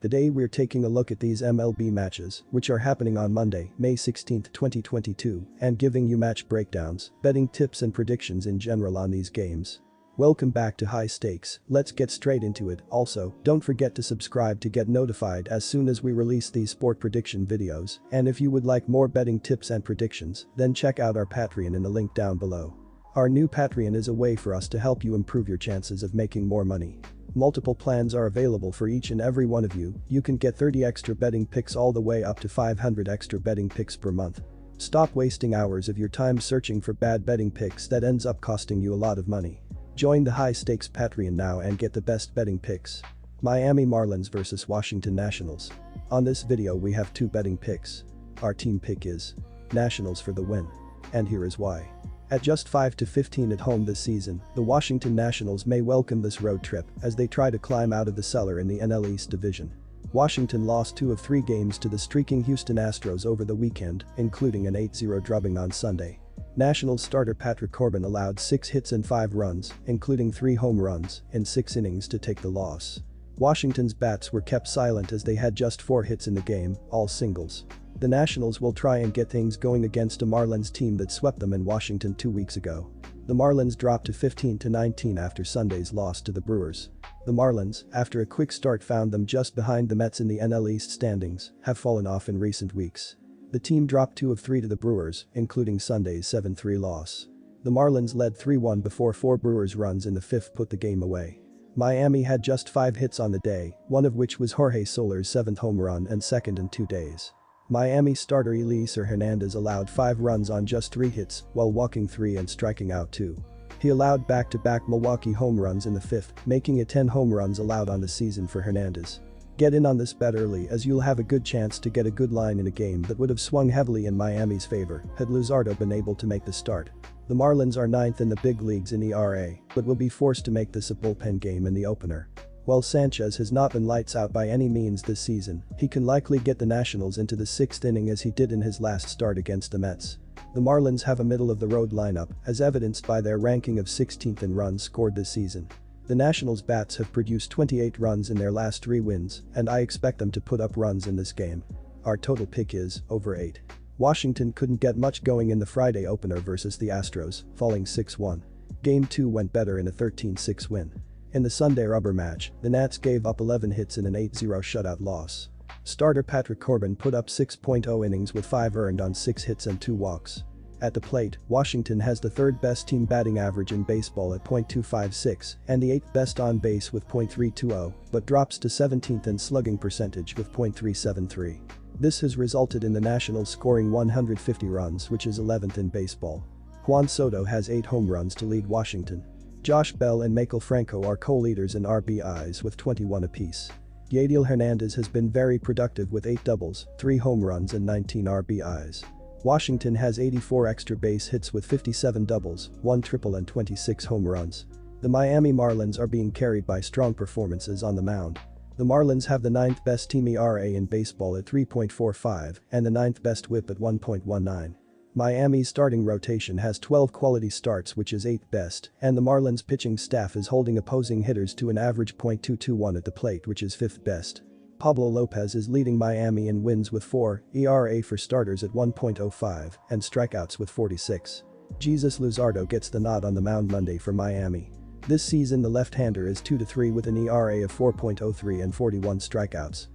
Today we're taking a look at these MLB matches, which are happening on Monday, May 16, 2022, and giving you match breakdowns, betting tips and predictions in general on these games. Welcome back to High Stakes, let's get straight into it. Also, don't forget to subscribe to get notified as soon as we release these sport prediction videos, and if you would like more betting tips and predictions, then check out our Patreon in the link down below. Our new Patreon is a way for us to help you improve your chances of making more money. Multiple plans are available for each and every one of you. You can get 30 extra betting picks all the way up to 500 extra betting picks per month. Stop wasting hours of your time searching for bad betting picks that ends up costing you a lot of money. Join the High Stakes Patreon now and get the best betting picks. Miami Marlins vs Washington Nationals. On this video we have two betting picks. Our team pick is Nationals for the win. And here is why. At just 5-15 at home this season, the Washington Nationals may welcome this road trip as they try to climb out of the cellar in the NL East division. Washington lost 2 of 3 games to the streaking Houston Astros over the weekend, including an 8-0 drubbing on Sunday. Nationals starter Patrick Corbin allowed 6 hits and 5 runs, including 3 home runs, in 6 innings to take the loss. Washington's bats were kept silent as they had just 4 hits in the game, all singles. The Nationals will try and get things going against a Marlins team that swept them in Washington 2 weeks ago. The Marlins dropped to 15-19 after Sunday's loss to the Brewers. The Marlins, after a quick start found them just behind the Mets in the NL East standings, have fallen off in recent weeks. The team dropped 2 of 3 to the Brewers, including Sunday's 7-3 loss. The Marlins led 3-1 before 4 Brewers runs in the 5th put the game away. Miami had just 5 hits on the day, one of which was Jorge Soler's 7th home run and 2nd in 2 days. Miami starter Eliezer Hernandez allowed 5 runs on just 3 hits while walking 3 and striking out 2. He allowed back-to-back Milwaukee home runs in the 5th, making it 10 home runs allowed on the season for Hernandez. Get in on this bet early as you'll have a good chance to get a good line in a game that would have swung heavily in Miami's favor had Luzardo been able to make the start. The Marlins are 9th in the big leagues in ERA, but will be forced to make this a bullpen game in the opener. While Sanchez has not been lights out by any means this season, he can likely get the Nationals into the 6th inning as he did in his last start against the Mets. The Marlins have a middle-of-the-road lineup, as evidenced by their ranking of 16th in runs scored this season. The Nationals' bats have produced 28 runs in their last 3 wins, and I expect them to put up runs in this game. Our total pick is over 8. Washington couldn't get much going in the Friday opener versus the Astros, falling 6-1. Game 2 went better in a 13-6 win. In the Sunday rubber match, the Nats gave up 11 hits in an 8-0 shutout loss. Starter Patrick Corbin put up 6.0 innings with 5 earned on 6 hits and 2 walks. At the plate, Washington has the 3rd best team batting average in baseball at .256 and the 8th best on base with .320, but drops to 17th in slugging percentage with .373. This has resulted in the Nationals scoring 150 runs, which is 11th in baseball. Juan Soto has 8 home runs to lead Washington. Josh Bell and Maikel Franco are co-leaders in RBIs with 21 apiece. Yadiel Hernandez has been very productive with 8 doubles, 3 home runs and 19 RBIs. Washington has 84 extra base hits with 57 doubles, 1 triple and 26 home runs. The Miami Marlins are being carried by strong performances on the mound. The Marlins have the 9th best team ERA in baseball at 3.45 and the 9th best whip at 1.19. Miami's starting rotation has 12 quality starts, which is 8th best, and the Marlins pitching staff is holding opposing hitters to an average .221 at the plate, which is 5th best. Pablo Lopez is leading Miami in wins with 4, ERA for starters at 1.05, and strikeouts with 46. Jesus Luzardo gets the nod on the mound Monday for Miami. This season the left-hander is 2-3 with an ERA of 4.03 and 41 strikeouts.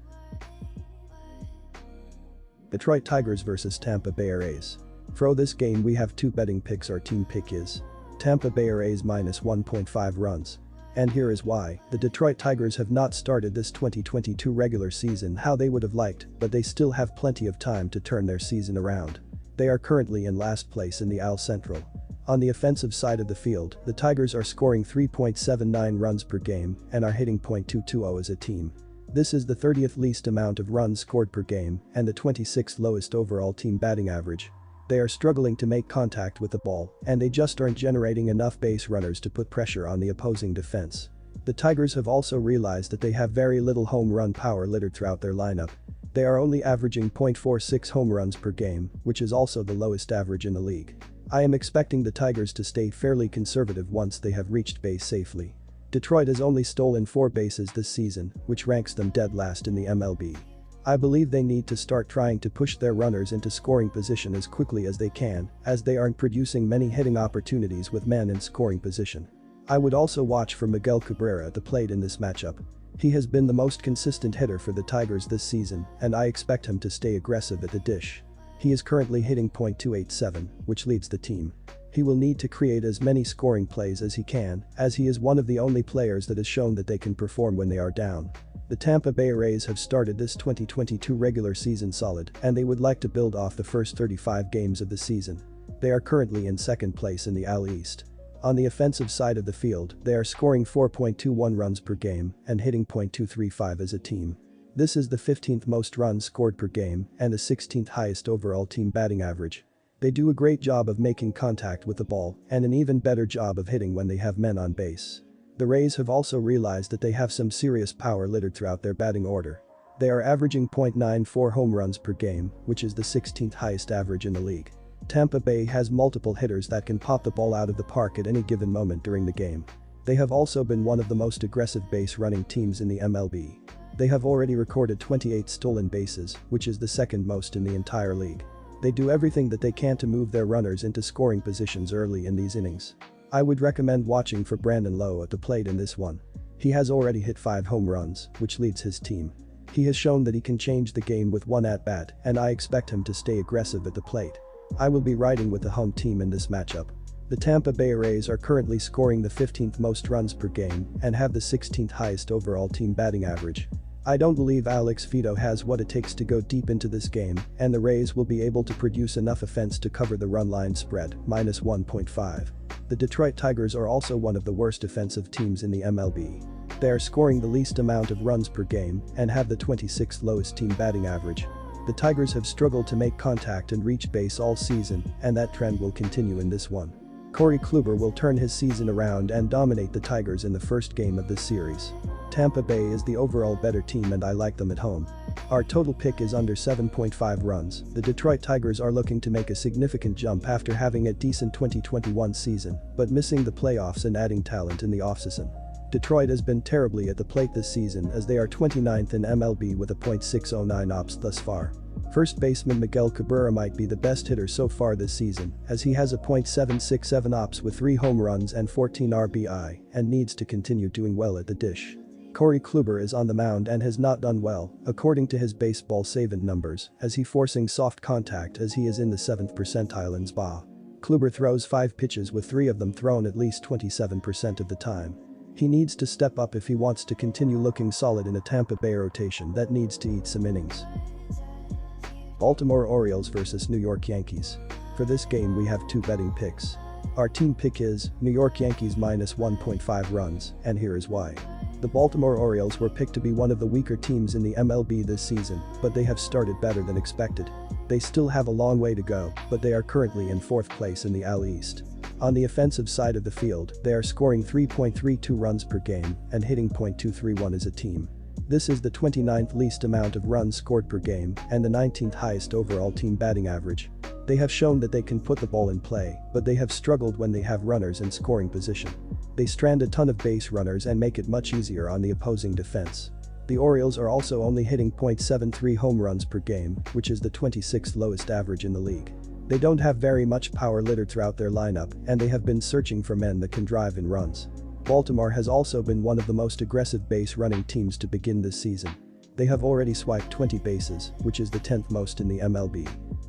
Detroit Tigers vs Tampa Bay Rays. For this game we have 2 betting picks. Our team pick is Tampa Bay Rays minus 1.5 runs. And here is why. The Detroit Tigers have not started this 2022 regular season how they would have liked, but they still have plenty of time to turn their season around. They are currently in last place in the AL Central. On the offensive side of the field, the Tigers are scoring 3.79 runs per game and are hitting .220 as a team. This is the 30th least amount of runs scored per game and the 26th lowest overall team batting average. They are struggling to make contact with the ball, and they just aren't generating enough base runners to put pressure on the opposing defense. The Tigers have also realized that they have very little home run power littered throughout their lineup. They are only averaging .46 home runs per game, which is also the lowest average in the league. I am expecting the Tigers to stay fairly conservative once they have reached base safely. Detroit has only stolen 4 bases this season, which ranks them dead last in the MLB. I believe they need to start trying to push their runners into scoring position as quickly as they can, as they aren't producing many hitting opportunities with men in scoring position. I would also watch for Miguel Cabrera at the plate in this matchup. He has been the most consistent hitter for the Tigers this season, and I expect him to stay aggressive at the dish. He is currently hitting .287, which leads the team. He will need to create as many scoring plays as he can, as he is one of the only players that has shown that they can perform when they are down. The Tampa Bay Rays have started this 2022 regular season solid, and they would like to build off the first 35 games of the season. They are currently in second place in the AL East. On the offensive side of the field, they are scoring 4.21 runs per game and hitting .235 as a team. This is the 15th most runs scored per game and the 16th highest overall team batting average. They do a great job of making contact with the ball and an even better job of hitting when they have men on base. The Rays have also realized that they have some serious power littered throughout their batting order. They are averaging .94 home runs per game, which is the 16th highest average in the league. Tampa Bay has multiple hitters that can pop the ball out of the park at any given moment during the game. They have also been one of the most aggressive base running teams in the MLB. They have already recorded 28 stolen bases, which is the second most in the entire league. They do everything that they can to move their runners into scoring positions early in these innings. I would recommend watching for Brandon Lowe at the plate in this one. He has already hit 5 home runs, which leads his team. He has shown that he can change the game with one at-bat, and I expect him to stay aggressive at the plate. I will be riding with the home team in this matchup. The Tampa Bay Rays are currently scoring the 15th most runs per game and have the 16th highest overall team batting average. I don't believe Alex Vito has what it takes to go deep into this game, and the Rays will be able to produce enough offense to cover the run line spread, -1.5. The Detroit Tigers are also one of the worst defensive teams in the MLB. They are scoring the least amount of runs per game and have the 26th lowest team batting average. The Tigers have struggled to make contact and reach base all season, and that trend will continue in this one. Corey Kluber will turn his season around and dominate the Tigers in the first game of this series. Tampa Bay is the overall better team and I like them at home. Our total pick is under 7.5 runs. The Detroit Tigers are looking to make a significant jump after having a decent 2021 season, but missing the playoffs and adding talent in the offseason. Detroit has been terribly at the plate this season as they are 29th in MLB with a .609 ops thus far. First baseman Miguel Cabrera might be the best hitter so far this season, as he has a .767 ops with 3 home runs and 14 RBI and needs to continue doing well at the dish. Corey Kluber is on the mound and has not done well, according to his baseball savant numbers, as he forcing soft contact as he is in the 7th percentile in SBA. Kluber throws 5 pitches with 3 of them thrown at least 27% of the time. He needs to step up if he wants to continue looking solid in a Tampa Bay rotation that needs to eat some innings. Baltimore Orioles vs New York Yankees. For this game we have 2 betting picks. Our team pick is New York Yankees -1.5 runs, and here is why. The Baltimore Orioles were picked to be one of the weaker teams in the MLB this season, but they have started better than expected. They still have a long way to go, but they are currently in 4th place in the AL East. On the offensive side of the field, they are scoring 3.32 runs per game and hitting .231 as a team. This is the 29th least amount of runs scored per game and the 19th highest overall team batting average. They have shown that they can put the ball in play, but they have struggled when they have runners in scoring position. They strand a ton of base runners and make it much easier on the opposing defense. The Orioles are also only hitting .73 home runs per game, which is the 26th lowest average in the league. They don't have very much power littered throughout their lineup, and they have been searching for men that can drive in runs. Baltimore has also been one of the most aggressive base running teams to begin this season. They have already swiped 20 bases, which is the 10th most in the MLB.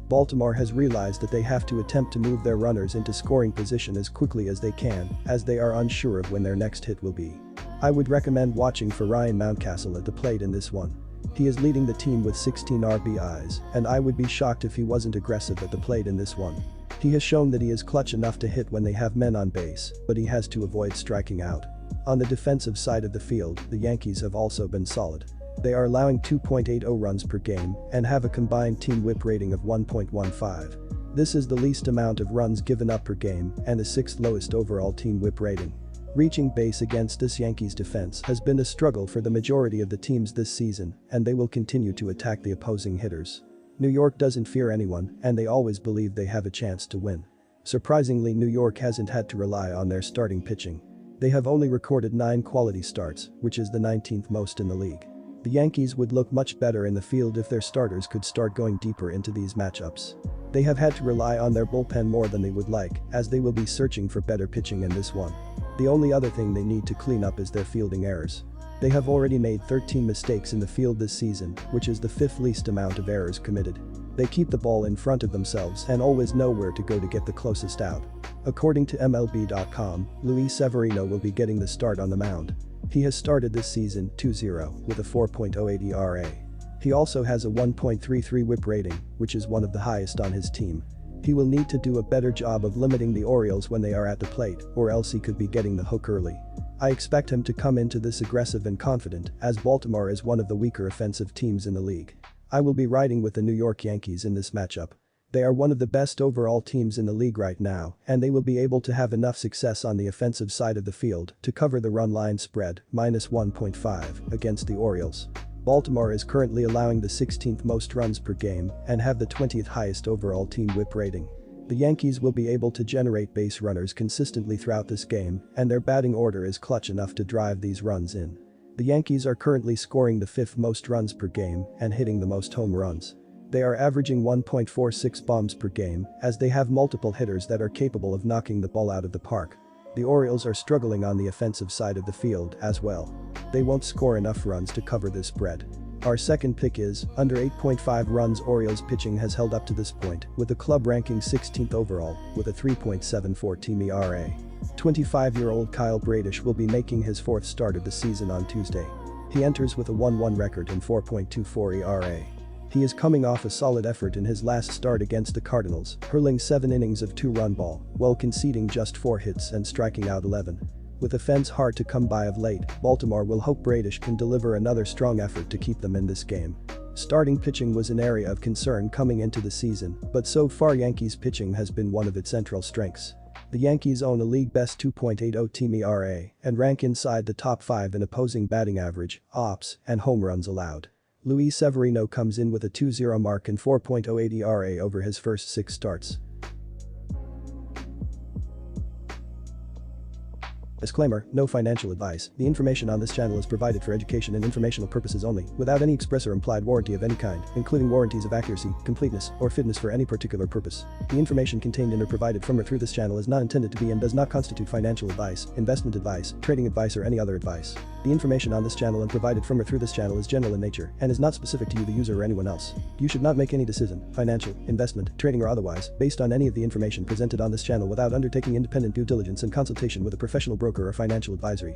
Baltimore has realized that they have to attempt to move their runners into scoring position as quickly as they can, as they are unsure of when their next hit will be. I would recommend watching for Ryan Mountcastle at the plate in this one. He is leading the team with 16 RBIs, and I would be shocked if he wasn't aggressive at the plate in this one. He has shown that he is clutch enough to hit when they have men on base, but he has to avoid striking out. On the defensive side of the field, the Yankees have also been solid. They are allowing 2.80 runs per game and have a combined team whip rating of 1.15. This is the least amount of runs given up per game and the 6th lowest overall team whip rating. Reaching base against this Yankees defense has been a struggle for the majority of the teams this season, and they will continue to attack the opposing hitters. New York doesn't fear anyone, and they always believe they have a chance to win. Surprisingly, New York hasn't had to rely on their starting pitching. They have only recorded 9 quality starts, which is the 19th most in the league. The Yankees would look much better in the field if their starters could start going deeper into these matchups. They have had to rely on their bullpen more than they would like, as they will be searching for better pitching in this one. The only other thing they need to clean up is their fielding errors. They have already made 13 mistakes in the field this season, which is the 5th least amount of errors committed. They keep the ball in front of themselves and always know where to go to get the closest out. According to MLB.com, Luis Severino will be getting the start on the mound. He has started this season 2-0 with a 4.08 ERA. He also has a 1.33 whip rating, which is one of the highest on his team. He will need to do a better job of limiting the Orioles when they are at the plate, or else he could be getting the hook early. I expect him to come into this aggressive and confident, as Baltimore is one of the weaker offensive teams in the league. I will be riding with the New York Yankees in this matchup. They are one of the best overall teams in the league right now, and they will be able to have enough success on the offensive side of the field to cover the run line spread, -1.5, against the Orioles. Baltimore is currently allowing the 16th most runs per game and have the 20th highest overall team whip rating. The Yankees will be able to generate base runners consistently throughout this game, and their batting order is clutch enough to drive these runs in. The Yankees are currently scoring the 5th most runs per game and hitting the most home runs. They are averaging 1.46 bombs per game, as they have multiple hitters that are capable of knocking the ball out of the park. The Orioles are struggling on the offensive side of the field as well. They won't score enough runs to cover this spread. Our second pick is, under 8.5 runs. Orioles pitching has held up to this point, with the club ranking 16th overall, with a 3.74 team ERA. 25-year-old Kyle Bradish will be making his 4th start of the season on Tuesday. He enters with a 1-1 record and 4.24 ERA. He is coming off a solid effort in his last start against the Cardinals, hurling 7 innings of 2-run ball, while conceding just 4 hits and striking out 11. With offense hard to come by of late, Baltimore will hope Bradish can deliver another strong effort to keep them in this game. Starting pitching was an area of concern coming into the season, but so far Yankees pitching has been one of its central strengths. The Yankees own a league-best 2.80 team ERA and rank inside the top 5 in opposing batting average, OPS, and home runs allowed. Luis Severino comes in with a 2-0 mark and 4.08 ERA over his first 6 starts. Disclaimer, no financial advice. The information on this channel is provided for education and informational purposes only, without any express or implied warranty of any kind, including warranties of accuracy, completeness, or fitness for any particular purpose. The information contained in or provided from or through this channel is not intended to be and does not constitute financial advice, investment advice, trading advice, or any other advice. The information on this channel and provided from or through this channel is general in nature and is not specific to you, the user, or anyone else. You should not make any decision, financial, investment, trading, or otherwise, based on any of the information presented on this channel without undertaking independent due diligence and consultation with a professional broker or financial advisory.